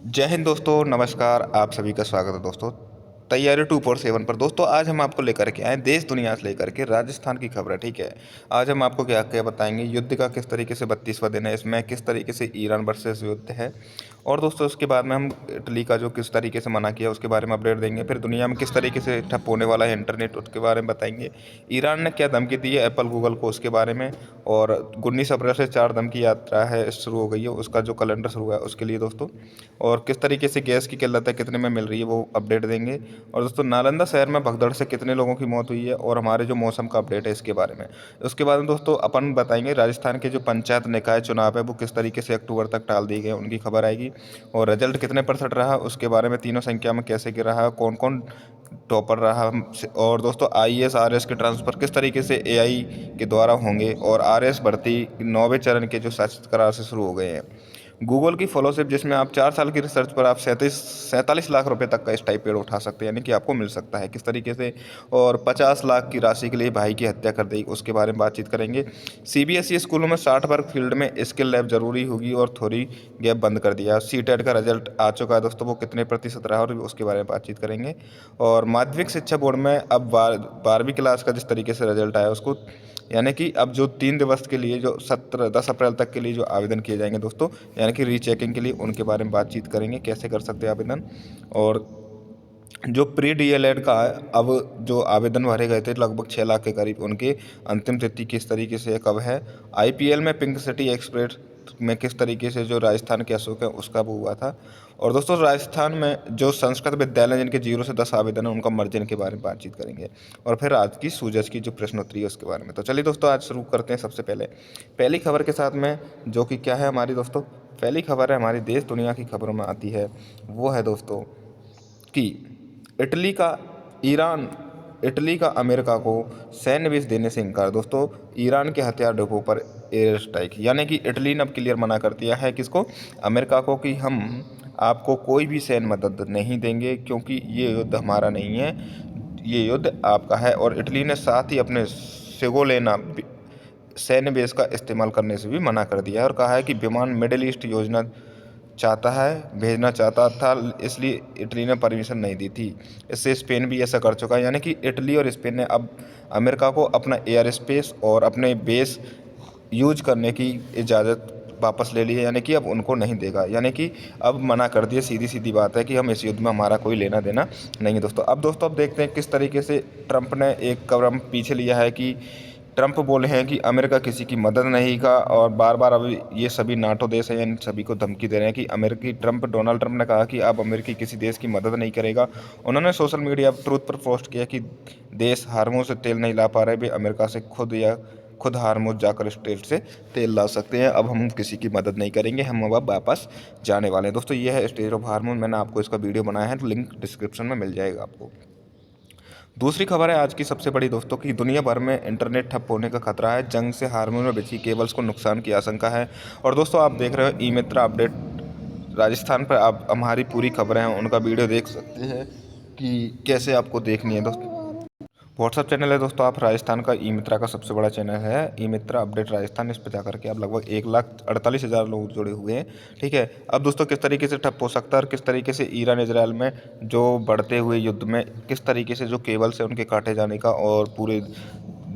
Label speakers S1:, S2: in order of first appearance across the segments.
S1: जय हिंद दोस्तों, नमस्कार। आप सभी का स्वागत है दोस्तों तैयारी 247 पर। दोस्तों आज हम आपको लेकर के आए देश दुनिया से लेकर के राजस्थान की खबर है। ठीक है, आज हम आपको क्या क्या बताएंगे। युद्ध का किस तरीके से 32वां दिन है, इसमें किस तरीके से ईरान वर्सेस युद्ध है। और दोस्तों उसके बाद में हम इटली का जो किस तरीके से मना किया उसके बारे में अपडेट देंगे। फिर दुनिया में किस तरीके से ठप होने वाला है इंटरनेट, उसके बारे में बताएंगे। ईरान ने क्या धमकी दी है एप्पल गूगल को, उसके बारे में। और 19 अप्रैल से 4 दिन की यात्रा है शुरू हो गई है, उसका जो कैलेंडर शुरू हुआ है उसके लिए दोस्तों। और किस तरीके से गैस की किल्लत है, कितने में मिल रही है, वो अपडेट देंगे। और दोस्तों नालंदा शहर में भगदड़ से कितने लोगों की मौत हुई है और हमारे जो मौसम का अपडेट है इसके बारे में। उसके बाद में दोस्तों अपन बताएंगे राजस्थान के जो पंचायत निकाय चुनाव है वो किस तरीके से अक्टूबर तक टाल दिए गए, उनकी खबर आएगी। और रिजल्ट कितने % रहा उसके बारे में, तीनों संख्या में कैसे गिर रहा, कौन कौन टॉपर रहा। और दोस्तों आईएएस आरएस के ट्रांसफ़र किस तरीके से एआई के द्वारा होंगे। और आरएस भर्ती 9वें चरण के जो शासित करार से शुरू हो गए हैं। गूगल की फॉलोशिप जिसमें आप 4 साल की रिसर्च पर आप 47 लाख रुपए तक का स्टाइपेंड उठा सकते हैं, यानी कि आपको मिल सकता है किस तरीके से। और 50 लाख की राशि के लिए भाई की हत्या कर दी, उसके बारे में बातचीत करेंगे। सीबीएसई स्कूलों में 60 वर्ग फील्ड में स्किल लैब जरूरी होगी और थोड़ी गैप बंद कर दिया। सीटेट का रिजल्ट आ चुका है दोस्तों, वो कितने % रहा और उसके बारे में बातचीत करेंगे। और माध्यमिक शिक्षा बोर्ड में अब 12वीं क्लास का जिस तरीके से रिजल्ट आया उसको, यानी कि अब जो 3 दिवस के लिए जो 10 अप्रैल तक के लिए जो आवेदन किए जाएंगे दोस्तों, यानी कि रीचेकिंग के लिए, उनके बारे में बातचीत करेंगे कैसे कर सकते हैं आवेदन। और जो प्री डीएलएड का है, अब जो आवेदन भरे गए थे लगभग 6 लाख के करीब, उनकी अंतिम तिथि किस तरीके से कब है। आईपीएल में पिंक सिटी एक्सप्रेस में किस तरीके से जो राजस्थान के अशोक है उसका वो हुआ था। और दोस्तों राजस्थान में जो संस्कृत विद्यालय जिनके 0 से 10 आवेदन है उनका मर्जन के बारे में बातचीत करेंगे। और फिर आज की सूजस की जो प्रश्नोत्तरी है उसके बारे में। तो चलिए दोस्तों आज शुरू करते हैं सबसे पहले पहली खबर के साथ में, जो कि क्या है हमारी दोस्तों। पहली खबर है हमारी देश दुनिया की खबरों में आती है, वो है दोस्तों कि इटली का ईरान इटली का अमेरिका को सैन्य बेस देने से इनकार। दोस्तों ईरान के हथियार डिपो पर एयर स्ट्राइक, यानी कि इटली ने अब क्लियर मना कर दिया है किसको, अमेरिका को, कि हम आपको कोई भी सैन्य मदद नहीं देंगे क्योंकि ये युद्ध हमारा नहीं है, ये युद्ध आपका है। और इटली ने साथ ही अपने सेगोलेना सैन्य बेस का इस्तेमाल करने से भी मना कर दिया है और कहा है कि विमान मिडिल ईस्ट योजना भेजना चाहता था, इसलिए इटली ने परमिशन नहीं दी थी। इससे स्पेन भी ऐसा कर चुका है, यानी कि इटली और स्पेन ने अब अमेरिका को अपना एयर स्पेस और अपने बेस यूज करने की इजाज़त वापस ले ली है, यानी कि अब उनको नहीं देगा, यानी कि अब मना कर दिया। सीधी सीधी बात है कि हम इस युद्ध में हमारा कोई लेना देना नहीं है दोस्तों। अब देखते हैं किस तरीके से ट्रंप ने एक कदम पीछे लिया है कि ट्रंप बोले हैं कि अमेरिका किसी की मदद नहीं का, और बार बार अब ये सभी नाटो देश हैं इन सभी को धमकी दे रहे हैं कि डोनाल्ड ट्रंप ने कहा कि अब अमेरिकी किसी देश की मदद नहीं करेगा। उन्होंने सोशल मीडिया ट्रूथ पर पोस्ट किया कि देश हार्मोज से तेल नहीं ला पा रहे, वे अमेरिका से खुद हार्मोज जाकर स्टेट से तेल ला सकते हैं। अब हम किसी की मदद नहीं करेंगे, हम अब वापस जाने वाले हैं। दोस्तों ये है स्टेट ऑफ हार्मोज, मैंने आपको इसका वीडियो बनाया है, लिंक डिस्क्रिप्शन में मिल जाएगा आपको। दूसरी खबर है आज की सबसे बड़ी दोस्तों की, दुनिया भर में इंटरनेट ठप होने का खतरा है, जंग से हार्मोन में बिछी केबल्स को नुकसान की आशंका है। और दोस्तों आप देख रहे हो ई मित्रा अपडेट राजस्थान पर, आप हमारी पूरी खबरें हैं उनका वीडियो देख सकते हैं कि कैसे आपको देखनी है दोस्तों। व्हाट्सअप चैनल है दोस्तों, आप राजस्थान का ई मित्रा का सबसे बड़ा चैनल है ई मित्रा अपडेट राजस्थान, इस पर जाकर के आप लगभग 1,48,000 लोग जुड़े हुए हैं। ठीक है, अब दोस्तों किस तरीके से ठप हो सकता है और किस तरीके से ईरान इजराइल में जो बढ़ते हुए युद्ध में किस तरीके से जो केबल से उनके काटे जाने का और पूरे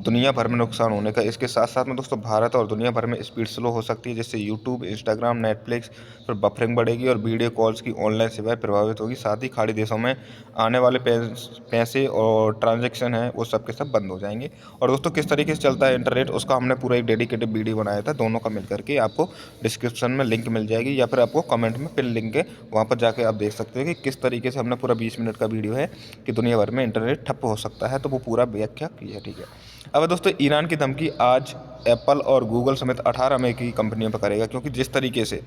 S1: दुनिया भर में नुकसान होने का। इसके साथ साथ में दोस्तों भारत और दुनिया भर में स्पीड स्लो हो सकती है, जिससे यूट्यूब, इंस्टाग्राम, नेटफ्लिक्स पर बफरिंग बढ़ेगी और वीडियो कॉल्स की ऑनलाइन सेवाएं प्रभावित होगी। साथ ही खाड़ी देशों में आने वाले पैसे और ट्रांजैक्शन हैं वो सब के सब बंद हो जाएंगे। और दोस्तों किस तरीके से चलता है इंटरनेट, उसका हमने पूरा एक डेडिकेटेड वीडियो बनाया था, दोनों का मिल करके आपको डिस्क्रिप्शन में लिंक मिल जाएगी या फिर आपको कमेंट में पिन लिंक है, वहाँ पर जाके आप देख सकते हो कि किस तरीके से हमने पूरा 20 मिनट का वीडियो है कि दुनिया भर में इंटरनेट ठप हो सकता है, तो वो पूरा व्याख्या की है। ठीक है, अब दोस्तों ईरान की धमकी आज एप्पल और गूगल समेत 18 अमेरिकी कंपनियों पर करेगा, क्योंकि जिस तरीके से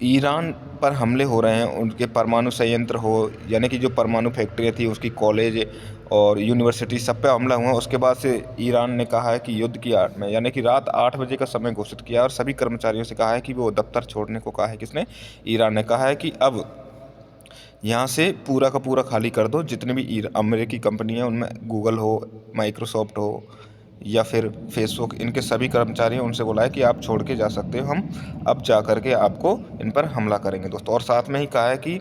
S1: ईरान पर हमले हो रहे हैं, उनके परमाणु संयंत्र हो, यानी कि जो परमाणु फैक्ट्रियाँ थी उसकी कॉलेज और यूनिवर्सिटी सब पे हमला हुआ, उसके बाद से ईरान ने कहा है कि युद्ध की आड़ में, यानी कि रात 8 बजे का समय घोषित किया और सभी कर्मचारियों से कहा है कि वो दफ्तर छोड़ने को कहा है। किसने? ईरान ने कहा है कि अब यहाँ से पूरा का पूरा खाली कर दो, जितने भी अमेरिकी कंपनी है उनमें गूगल हो, माइक्रोसॉफ्ट हो, या फिर फेसबुक, इनके सभी कर्मचारियों उनसे बोला है कि आप छोड़ के जा सकते हो, हम अब जा कर के आपको इन पर हमला करेंगे दोस्तों। और साथ में ही कहा है कि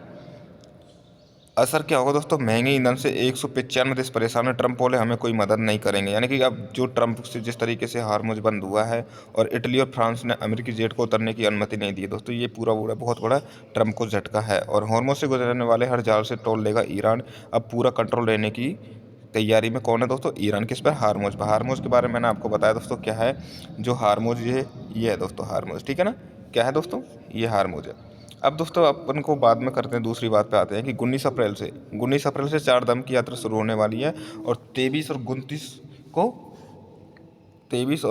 S1: असर क्या होगा दोस्तों, महंगे ईंधन से 195 देश परेशान है, ट्रंप बोले हमें कोई मदद नहीं करेंगे। यानी कि अब जो ट्रंप से जिस तरीके से हार्मुज बंद हुआ है और इटली और फ्रांस ने अमेरिकी जेट को उतरने की अनुमति नहीं दी दोस्तों, ये पूरा बहुत बड़ा ट्रंप को झटका है। और हार्मुज से गुजरने वाले हर जहाज से टोल लेगा ईरान। अब पूरा कंट्रोल लेने की तैयारी में कौन है दोस्तों, ईरान। किस पर, हार्मुज पर। हार्मुज के बारे में मैंने आपको बताया दोस्तों क्या है, जो हार्मुज ये है दोस्तों हार्मुज, ठीक है ना। क्या है दोस्तों, ये हार्मुज है। अब दोस्तों अपन को बाद में करते हैं, दूसरी बात पे आते हैं कि 19 अप्रैल से 4 धाम की यात्रा शुरू होने वाली है। और 23 और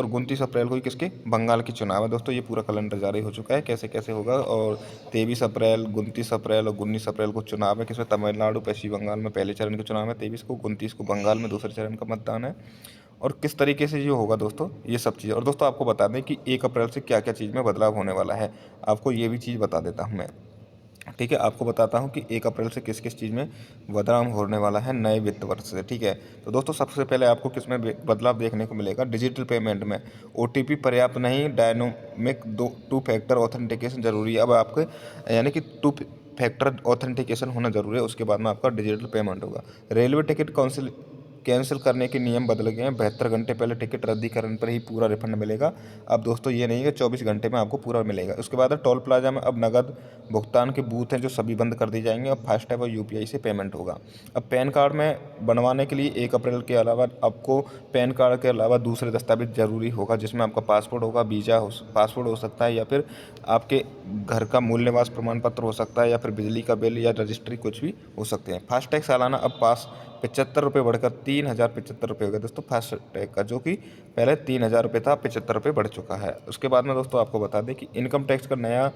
S1: 29 अप्रैल को ही किसके, बंगाल के चुनाव है दोस्तों। ये पूरा कैलेंडर जारी हो चुका है कैसे कैसे होगा। और 23 अप्रैल, 29 अप्रैल और 19 अप्रैल को चुनाव है। किसमें, तमिलनाडु पश्चिम बंगाल में पहले चरण के चुनाव है 23 को, 29 को बंगाल में दूसरे चरण का मतदान है। और किस तरीके से ये होगा दोस्तों, ये सब चीज़। और दोस्तों आपको बता दें कि 1 अप्रैल से क्या क्या चीज़ में बदलाव होने वाला है, आपको ये भी चीज़ बता देता हूँ मैं, ठीक है। आपको बताता हूँ कि 1 अप्रैल से किस किस चीज़ में बदलाव होने वाला है नए वित्त वर्ष से, ठीक है। तो दोस्तों सबसे पहले आपको किस में बदलाव देखने को मिलेगा, डिजिटल पेमेंट में। ओटीपी पर्याप्त नहीं, डायनोमिक टू फैक्टर ऑथेंटिकेशन जरूरी है। अब आपके यानी कि टू फैक्टर ऑथेंटिकेशन होना जरूरी है, उसके बाद में आपका डिजिटल पेमेंट होगा। रेलवे टिकट काउंसिल कैंसिल करने के नियम बदल गए हैं, 72 घंटे पहले टिकट रद्दीकरण पर ही पूरा रिफंड मिलेगा। अब दोस्तों ये नहीं है कि 24 घंटे में आपको पूरा मिलेगा। उसके बाद टोल प्लाजा में अब नगद भुगतान के बूथ हैं जो सभी बंद कर दी जाएंगे। अब फास्टैग और यूपीआई से पेमेंट होगा। अब पैन कार्ड में बनवाने के लिए 1 अप्रैल के अलावा आपको पैन कार्ड के अलावा दूसरे दस्तावेज जरूरी होगा, जिसमें आपका पासपोर्ट होगा, पासपोर्ट हो सकता है, या फिर आपके घर का मूल निवास प्रमाण पत्र हो सकता है, या फिर बिजली का बिल या रजिस्ट्री, कुछ भी हो सकते हैं। फास्टैग सालाना अब 75 रुपये बढ़कर 3075 रुपये हो गया दोस्तों फास्टैग का, जो कि पहले 3000 रुपये था, 75 रुपये बढ़ चुका है। उसके बाद में दोस्तों आपको बता दें कि इनकम टैक्स का नया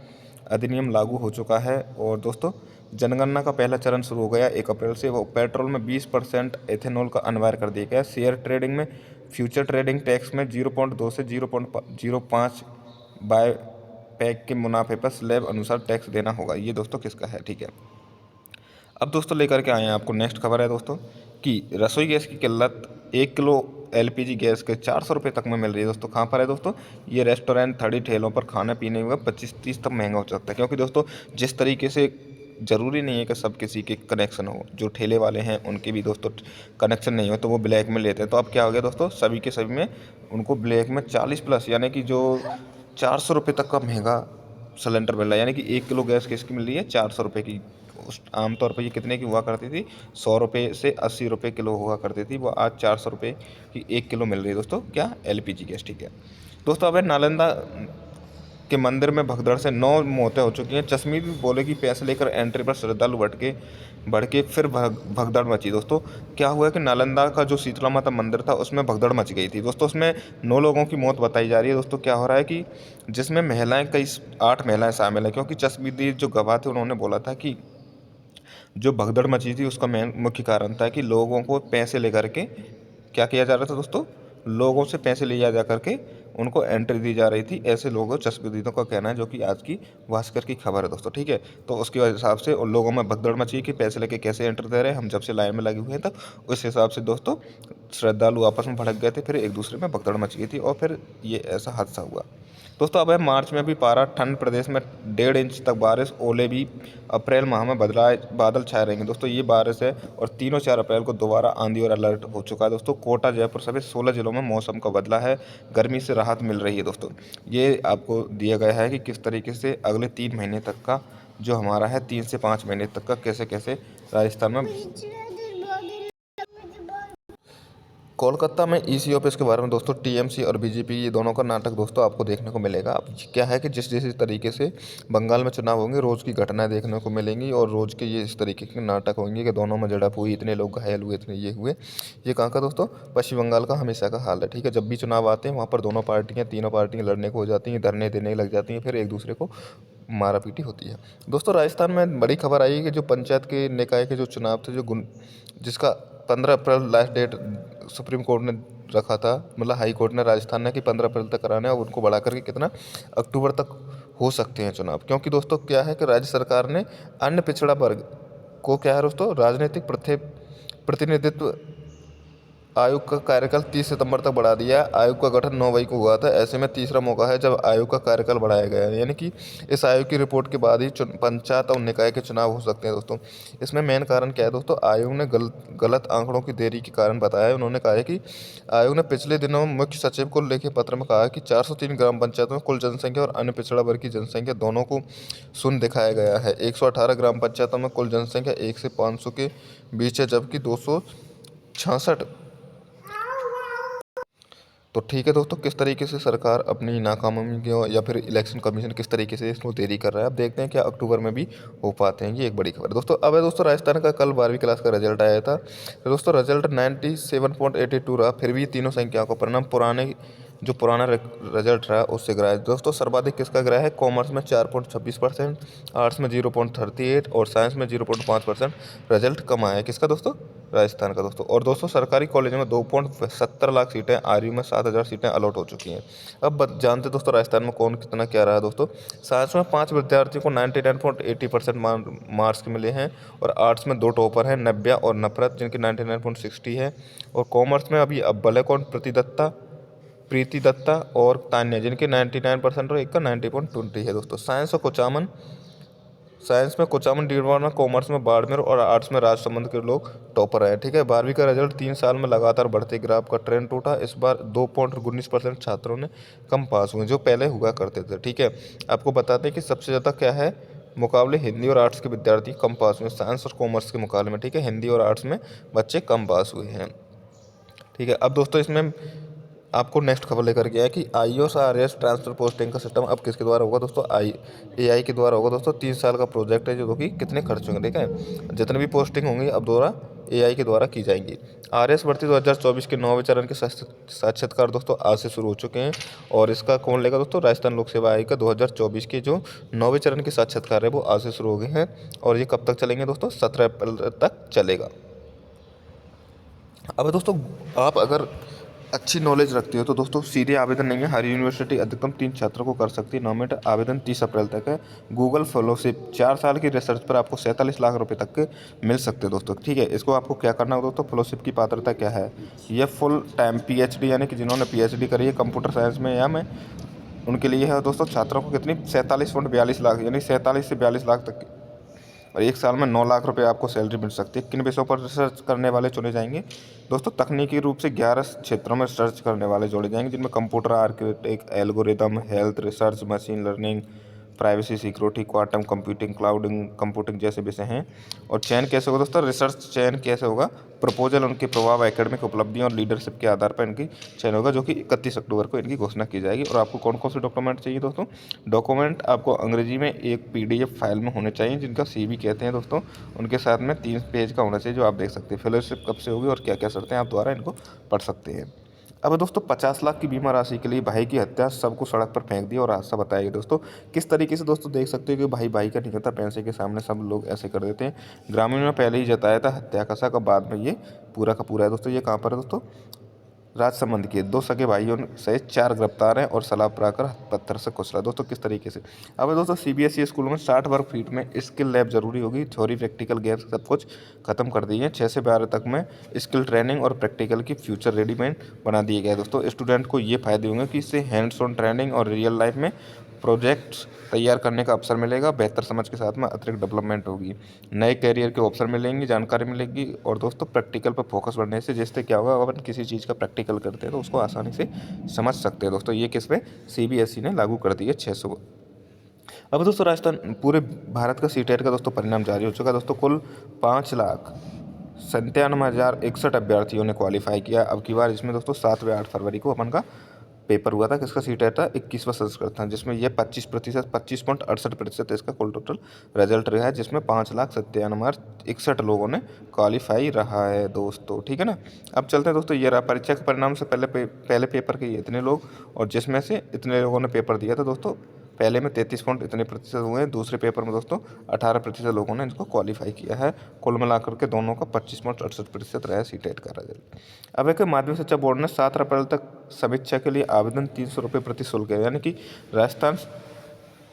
S1: अधिनियम लागू हो चुका है। और दोस्तों जनगणना का पहला चरण शुरू हो गया 1 अप्रैल से। वो पेट्रोल में 20% एथेनॉल का अनिवार्य कर दिया गया। शेयर ट्रेडिंग में फ्यूचर ट्रेडिंग टैक्स में 0.2 से 0.05 बाय पैक के मुनाफे पर स्लैब अनुसार टैक्स देना होगा। ये दोस्तों किसका है, ठीक है। अब दोस्तों लेकर के आए हैं आपको नेक्स्ट खबर है दोस्तों कि रसोई गैस की किल्लत 1 किलो एलपीजी गैस के 400 रुपये तक में मिल रही है दोस्तों। कहाँ पर है दोस्तों, ये रेस्टोरेंट, थड़ी, ठेलों पर खाने पीने में 25-30 तक महंगा हो सकता है। क्योंकि दोस्तों जिस तरीके से ज़रूरी नहीं है कि सब किसी के कनेक्शन हो, जो ठेले वाले हैं उनके भी दोस्तों कनेक्शन नहीं हो तो वो ब्लैक में लेते हैं। तो अब क्या हो गया दोस्तों, सभी के सभी में उनको ब्लैक में 40+ यानी कि जो 400 रुपये तक का महंगा सिलेंडर मिल रहा है। यानी कि 1 किलो गैस किसकी मिल रही है, 400 रुपये की। उस आमतौर पर ये कितने की हुआ करती थी, 100 रुपये से 80 रुपये किलो हुआ करती थी, वो आज 400 रुपये की 1 किलो मिल रही है दोस्तों, क्या, एलपीजी गैस, ठीक है। दोस्तों अब नालंदा के मंदिर में भगदड़ से 9 मौतें हो चुकी हैं। चश्मी भी बोले कि पैसे लेकर एंट्री पर श्रद्धालु बढ़ के फिर भगदड़ मची दोस्तों। क्या हुआ कि नालंदा का जो शीतला माता मंदिर था उसमें भगदड़ मच गई थी दोस्तों। उसमें 9 लोगों की मौत बताई जा रही है दोस्तों। क्या हो रहा है कि जिसमें महिलाएं, कई 8 महिलाएं शामिल हैं। क्योंकि चश्मीदीद जो गवाह थे उन्होंने बोला था कि जो भगदड़ मची थी उसका मेन मुख्य कारण था कि लोगों को पैसे लेकर के क्या किया जा रहा था दोस्तों, लोगों से पैसे लिया जा करके उनको एंट्री दी जा रही थी। ऐसे लोगों, चश्मदीदों का कहना है, जो कि आज की भास्कर की खबर है दोस्तों, ठीक है। तो उसके हिसाब से उन लोगों में भगदड़ मची कि पैसे लेके कैसे एंट्री दे रहे हैं, हम जब से लाइन में लगे हुए हैं तक। उस हिसाब से दोस्तों श्रद्धालु आपस में भड़क गए थे, फिर एक दूसरे में भगदड़ मच गई थी और फिर ये ऐसा हादसा हुआ दोस्तों। अब है मार्च में भी पारा ठंड, प्रदेश में 1.5 इंच तक बारिश, ओले भी। अप्रैल माह में बादल छाए रहेंगे दोस्तों, ये बारिश है। और 3 और 4 अप्रैल को दोबारा आंधी और अलर्ट हो चुका है दोस्तों। कोटा, जयपुर समेत 16 जिलों में मौसम का बदला है, गर्मी से राहत मिल रही है दोस्तों। ये आपको दिया गया है कि किस तरीके से अगले 3 महीने तक का जो हमारा है, 3 से 5 महीने तक का कैसे कैसे राजस्थान में। कोलकाता में ईसी ऑफिस के बारे में दोस्तों टीएमसी और बीजेपी, ये दोनों का नाटक दोस्तों आपको देखने को मिलेगा। अब क्या है कि जिस तरीके से बंगाल में चुनाव होंगे, रोज़ की घटनाएं देखने को मिलेंगी और रोज़ के ये इस तरीके के नाटक होंगे कि दोनों में झड़प हुई, इतने लोग घायल हुए, इतने ये हुए। ये कहाँ का दोस्तों, पश्चिम बंगाल का हमेशा का हाल है, ठीक है। जब भी चुनाव आते हैं वहाँ पर दोनों पार्टियाँ, तीनों पार्टियाँ लड़ने को हो जाती हैं, धरने देने लग जाती हैं, फिर एक दूसरे को मारा पीटी होती है दोस्तों। राजस्थान में बड़ी खबर आई है कि जो पंचायत के निकाय के जो चुनाव थे, जिसका 15 अप्रैल लास्ट डेट सुप्रीम कोर्ट ने रखा था, मतलब हाई कोर्ट ने, राजस्थान ने, कि 15 अप्रैल तक कराना है और उनको बढ़ा करके कितना, अक्टूबर तक हो सकते हैं चुनाव। क्योंकि दोस्तों क्या है कि राज्य सरकार ने अन्य पिछड़ा वर्ग को क्या है दोस्तों, राजनीतिक प्रतिनिधित्व आयोग का कार्यकाल 30 सितंबर तक बढ़ा दिया है। आयोग का गठन 9 मई को हुआ था। ऐसे में तीसरा मौका है जब आयोग का कार्यकाल बढ़ाया गया है, यानी कि इस आयोग की रिपोर्ट के बाद ही पंचायत और निकाय के चुनाव हो सकते हैं दोस्तों। इसमें मेन कारण क्या है दोस्तों, आयोग ने गलत आंकड़ों की देरी के कारण बताया है। उन्होंने कहा है कि आयोग ने पिछले दिनों मुख्य सचिव को लिखे पत्र में कहा कि 403 ग्राम पंचायतों में कुल जनसंख्या और अन्य पिछड़ा वर्ग की जनसंख्या दोनों को शून्य दिखाया गया है। 118 ग्राम पंचायतों में कुल जनसंख्या 1 से 500 के बीच है, जबकि 266। तो ठीक है दोस्तों, किस तरीके से सरकार अपनी नाकामी या फिर इलेक्शन कमीशन किस तरीके से इसको देरी कर रहा है। अब देखते हैं क्या अक्टूबर में भी हो पाते हैं, ये एक बड़ी खबर है दोस्तों। अब है दोस्तों, राजस्थान का कल 12वीं क्लास का रिजल्ट आया था। तो दोस्तों रिजल्ट 97.82 रहा। फिर भी तीनों संख्याओं का परिणाम पुराना रिजल्ट रहा उससे गिरा है दोस्तों। सर्वाधिक किसका गिरा है, कॉमर्स में 4.26%, आर्ट्स में 0.38 और साइंस में 0.5% रिजल्ट कम आया है। किसका दोस्तों, राजस्थान का दोस्तों। और दोस्तों सरकारी कॉलेज में 2.70 लाख सीटें, आरयू में 7,000 सीटें अलॉट हो चुकी हैं। अब जानते दोस्तों राजस्थान में कौन कितना क्या रहा दोस्तों। साइंस में 5 विद्यार्थियों को 99.80% मार्क्स मिले हैं, और आर्ट्स में 2 टॉपर हैं, नव्या और नफरत, जिनकी 99.60 है। और कॉमर्स में अभी अव्वल है कौन, प्रीति दत्ता और तान्या, जिनके 99% और एक का 90.20 है दोस्तों। साइंस में कुचामन, डीडवाना, कॉमर्स में बाड़मेर और आर्ट्स में राजसमंद के लोग टॉपर हैं। ठीक है, 12वीं का रिजल्ट 3 साल में लगातार बढ़ते ग्राफ का ट्रेंड टूटा। इस बार 2.19% छात्रों ने कम पास हुए, जो पहले हुआ करते थे। ठीक है, आपको बताते हैं कि सबसे ज़्यादा क्या है, मुकाबले हिंदी और आर्ट्स के विद्यार्थी कम पास हुए साइंस और कॉमर्स के मुकाबले में। ठीक है, हिंदी और आर्ट्स में बच्चे कम पास हुए हैं। ठीक है, अब दोस्तों इसमें आपको नेक्स्ट खबर लेकर के आया कि IORS ट्रांसफर पोस्टिंग का सिस्टम अब किसके द्वारा होगा दोस्तों, AI के द्वारा होगा दोस्तों। 3 साल का प्रोजेक्ट है, जो कि कितने खर्च होंगे। ठीक है, जितने भी पोस्टिंग होंगी अब दोबारा AI के द्वारा की जाएंगी। RS भर्ती 2024 के 9वें चरण के साक्षात्कार दोस्तों आज से शुरू हो चुके हैं। और इसका कौन लेगा दोस्तों, राजस्थान लोक सेवा आयोग का 2024 के जो 9वें चरण के साक्षात्कार है वो आज से शुरू हो गए हैं। और ये कब तक चलेंगे दोस्तों, 17 अप्रैल तक चलेगा। अब दोस्तों आप अगर अच्छी नॉलेज रखते हो तो दोस्तों सीधे आवेदन नहीं है, हर यूनिवर्सिटी अधिकतम 3 छात्रों को कर सकती है। नॉमिनेट आवेदन 30 अप्रैल तक है। गूगल फेलोशिप 4 साल की रिसर्च पर आपको 47 लाख रुपए तक के मिल सकते हैं दोस्तों। ठीक है, इसको आपको क्या करना होगा दोस्तों, फेलोशिप की पात्रता क्या है, ये फुल टाइम PhD यानी कि जिन्होंने PhD करी है कंप्यूटर साइंस में या में, उनके लिए है दोस्तों। छात्रों को कितनी 47.42 लाख यानी 47 से 42 लाख तक की, और 1 साल में 9 लाख रुपए आपको सैलरी मिल सकती है। किन विषयों पर रिसर्च करने वाले चुने जाएंगे दोस्तों, तकनीकी रूप से 11 क्षेत्रों में रिसर्च करने वाले जोड़े जाएंगे, जिनमें computer architect, algorithm, health research, machine learning, privacy security, quantum computing, clouding computing जैसे विषय हैं। और चयन कैसे होगा दोस्तों, रिसर्च चयन कैसे होगा, प्रपोजल, उनके प्रभाव, एकेडमिक उपलब्धियों और लीडरशिप के आधार पर इनकी चयन होगा, जो कि 31 अक्टूबर को इनकी घोषणा की जाएगी। और आपको कौन कौन से डॉक्यूमेंट चाहिए दोस्तों, डॉक्यूमेंट आपको अंग्रेजी में एक PDF फाइल में होने चाहिए, जिनका CV कहते हैं दोस्तों। उनके साथ में 3 पेज का होना चाहिए, जो आप देख सकते हैं। फेलोशिप कब से होगी और क्या क्या शर्तें, आप द्वारा इनको पढ़ सकते हैं। अब दोस्तों 50 लाख की बीमा राशि के लिए भाई की हत्या, सबको सड़क पर फेंक दिया और हादसा बताया दोस्तों। किस तरीके से दोस्तों देख सकते हो कि भाई का नहीं करता, पैसे के सामने सब लोग ऐसे कर देते हैं। ग्रामीणों ने पहले ही जताया था हत्या का शक, बाद में ये पूरा का पूरा है दोस्तों। ये कहाँ पर है दोस्तों, राजसमंद के 2 सगे भाइयों सहित 4 गिरफ्तार हैं और सलाब पकड़ाकर पत्थर से कुचला दोस्तों। किस तरीके से, अब दोस्तों CBSE स्कूलों में 60 वर्ग फीट में स्किल लैब जरूरी होगी। थ्योरी प्रैक्टिकल गैप सब कुछ खत्म कर दी है। 6 से 12 तक में स्किल ट्रेनिंग और प्रैक्टिकल की फ्यूचर रेडीमेड बना दिए गए दोस्तों। स्टूडेंट को ये फायदे होंगे कि इससे हैंड्स ऑन ट्रेनिंग और रियल लाइफ में प्रोजेक्ट्स तैयार करने का अवसर मिलेगा। बेहतर समझ के साथ में अतिरिक्त डेवलपमेंट होगी, नए करियर के अवसर मिलेंगे, जानकारी मिलेगी। और दोस्तों प्रैक्टिकल पर फोकस बढ़ने से जिससे क्या होगा, अपन किसी चीज़ का प्रैक्टिकल करते हैं तो उसको आसानी से समझ सकते हैं दोस्तों। ये किस पे, CBSE ने लागू कर दी है 600। अब दोस्तों राजस्थान पूरे भारत का CTET का दोस्तों परिणाम जारी हो चुका है दोस्तों। कुल 5,97,061 अभ्यर्थियों ने क्वालिफाई किया अब की बार। इसमें दोस्तों 7 व 8 फरवरी को अपन का पेपर हुआ था। किसका CTET था, 21वां संस्करण था, जिसमें यह 25.68% इसका कुल टोटल रिजल्ट रहा है, जिसमें 5,97,061 लोगों ने क्वालिफाई रहा है दोस्तों। ठीक है ना, अब चलते हैं दोस्तों, ये रहा परीक्षा के परिणाम से पहले पेपर के ये इतने लोग, और जिसमें से इतने लोगों ने पेपर दिया था दोस्तों। पहले में 33% हुए हैं, दूसरे पेपर में दोस्तों 18% लोगों ने इसको क्वालिफाई किया है। कुल मिलाकर के दोनों का 25.68% रहा है CTET का रिजल्ट। अब एक माध्यमिक शिक्षा बोर्ड ने 17 अप्रैल तक समीक्षा के लिए आवेदन 300 रुपये प्रति शुल्क है, यानी कि राजस्थान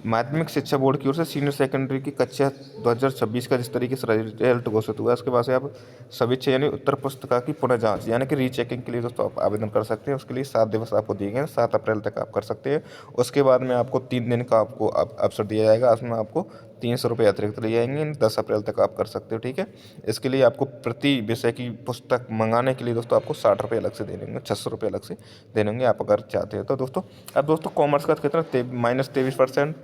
S1: माध्यमिक शिक्षा बोर्ड की ओर से सीनियर सेकेंडरी की कक्षा 2026 का जिस तरीके से रिजल्ट घोषित हुआ है, उसके बाद से आप समीक्षा यानी उत्तर पुस्तिका की पुनः जांच यानी कि रीचेकिंग के लिए दोस्तों आप आवेदन कर सकते हैं। उसके लिए 7 दिवस आपको दिए गए हैं, 7 अप्रैल तक आप कर सकते हैं। उसके बाद में आपको 3 दिन का आपको अवसर दिया जाएगा, उसमें आपको 300 रुपये अतिरिक्त लिए जाएंगे। 10 अप्रैल तक आप कर सकते हो, ठीक है। इसके लिए आपको प्रति विषय की पुस्तक मंगाने के लिए दोस्तों आपको 60 रुपये अलग से देने होंगे, 600 रुपये अलग से देने होंगे आप अगर चाहते हो तो दोस्तों। अब दोस्तों कॉमर्स का कितना -23%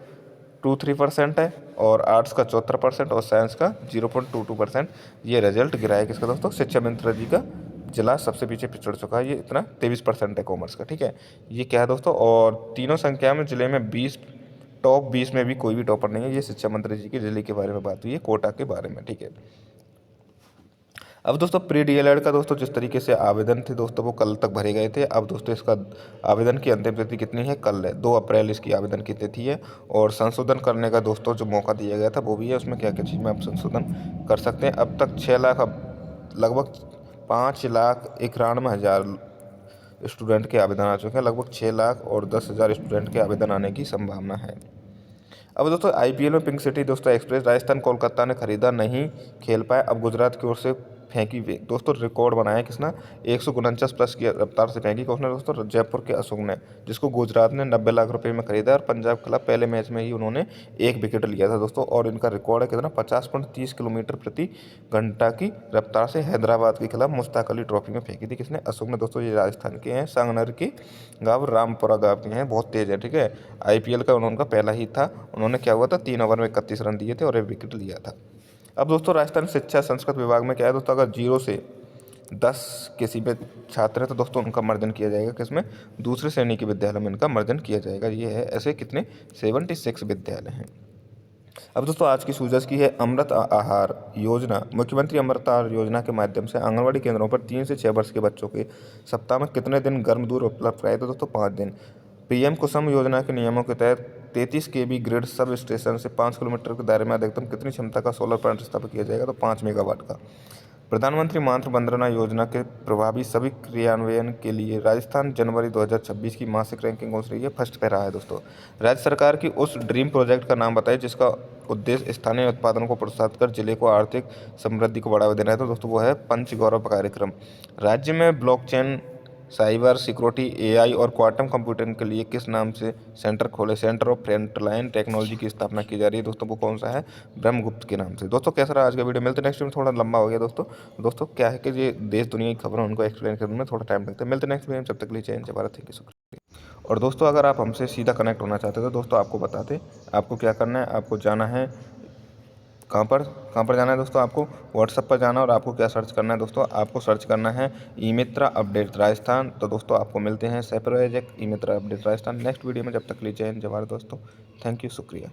S1: 23% है, और आर्ट्स का 74% और साइंस का 0.22%। ये रिजल्ट गिरा है किसका दोस्तों, शिक्षा मंत्री जी का। जिला सबसे पीछे पिछड़ चुका है, ये इतना 23% है कॉमर्स का, ठीक है। ये क्या है दोस्तों, और तीनों संख्या में जिले में 20 टॉप 20 में भी कोई भी टॉपर नहीं है। ये शिक्षा मंत्री जी के जिले के बारे में बात हुई है, कोटा के बारे में, ठीक है। अब दोस्तों प्री डीएलएड का दोस्तों जिस तरीके से आवेदन थे दोस्तों वो कल तक भरे गए थे। अब दोस्तों इसका आवेदन की अंतिम तिथि कितनी है, कल है, 2 अप्रैल इसकी आवेदन की तिथि है। और संशोधन करने का दोस्तों जो मौका दिया गया था वो भी है, उसमें क्या क्या चीज़ में आप संशोधन कर सकते हैं। अब तक 6 लाख, अब लगभग 5,91,000 स्टूडेंट के आवेदन आ चुके हैं। लगभग 6 लाख और 10,000 स्टूडेंट के आवेदन आने की संभावना है। अब दोस्तों आईपीएल में पिंक सिटी दोस्तों एक्सप्रेस राजस्थान कोलकाता ने खरीदा, नहीं खेल पाए। अब गुजरात की ओर से फेंकी दोस्तों, रिकॉर्ड बनाया किसने, 149 प्लस की रफ्तार से फेंकी उसने दोस्तों, जयपुर के अशोक ने, जिसको गुजरात ने 90 लाख रुपए में खरीदा। और पंजाब के खिलाफ पहले मैच में ही उन्होंने 1 विकेट लिया था दोस्तों। और इनका रिकॉर्ड है कितना, 50.30 किलोमीटर प्रति घंटा की रफ्तार से हैदराबाद के खिलाफ मुश्ताक अली ट्रॉफी में फेंकी थी किसने, अशोक ने दोस्तों। ये राजस्थान के हैं, सांगनर के गाँव रामपुरा गाँव के हैं, बहुत तेज है, ठीक है। आईपीएल का उनका पहला ही था। उन्होंने क्या हुआ था, 3 ओवर में 31 रन दिए थे और 1 विकेट लिया था। अब दोस्तों राजस्थान शिक्षा संस्कृत विभाग में क्या है दोस्तों, अगर 0 से 10 किसी पे छात्र है तो दोस्तों उनका मर्जन किया जाएगा किसमें, दूसरे श्रेणी के विद्यालय में इनका मर्जन किया जाएगा। ये है ऐसे कितने 76 विद्यालय हैं। अब दोस्तों आज की सूझबूझ की है अमृत आहार योजना। मुख्यमंत्री अमृत आहार योजना के माध्यम से आंगनबाड़ी केंद्रों पर 3 से 6 वर्ष के बच्चों के सप्ताह में कितने दिन गर्म दूध उपलब्ध कराए, तो दोस्तों 5 दिन। पीएम कुसुम योजना के नियमों के तहत 33 केवी ग्रिड सब स्टेशन से 5 किलोमीटर के दायरे में अधिकतम कितनी क्षमता का सोलर प्लांट स्थापित किया जाएगा, तो 5 मेगावाट का। प्रधानमंत्री मातृ वंदना योजना के प्रभावी सभी क्रियान्वयन के लिए राजस्थान जनवरी 2026 की मासिक रैंकिंग कौन सी रही है, फर्स्ट पे रहा है दोस्तों। राज्य सरकार की उस ड्रीम प्रोजेक्ट का नाम बताइए जिसका उद्देश्य स्थानीय उत्पादन को प्रोत्साहित कर जिले को आर्थिक समृद्धि को बढ़ावा देना है, तो दोस्तों वो है पंच गौरव कार्यक्रम। राज्य में ब्लॉकचेन, साइबर सिक्योरिटी, एआई और क्वांटम कंप्यूटिंग के लिए किस नाम से सेंटर खोले, सेंटर ऑफ फ्रंटलाइन टेक्नोलॉजी की स्थापना की जा रही है दोस्तों, वो कौन सा है, ब्रह्मगुप्त के नाम से। दोस्तों कैसा रहा आज का वीडियो, मिलते नेक्स्ट में, थोड़ा लंबा हो गया दोस्तों क्या है कि ये देश दुनिया की खबरें उनको एक्सप्लेन करने में थोड़ा टाइम लगता है। मिलते नेक्स्ट वीडियो में, जब तक लिए चैन से भारत, थैंक यू शुक्रिया। और दोस्तों अगर आप हमसे सीधा कनेक्ट होना चाहते हो तो दोस्तों आपको बताते, आपको क्या करना है, आपको जाना है कहाँ पर जाना है दोस्तों, आपको व्हाट्सएप पर जाना है और आपको क्या सर्च करना है दोस्तों, आपको सर्च करना है ई मित्रा अपडेट राजस्थान। तो दोस्तों आपको मिलते हैं सेपरेट ई मित्रा अपडेट राजस्थान नेक्स्ट वीडियो में, जब तक लीजिए जय हिंद जय भारत दोस्तों, थैंक यू शुक्रिया।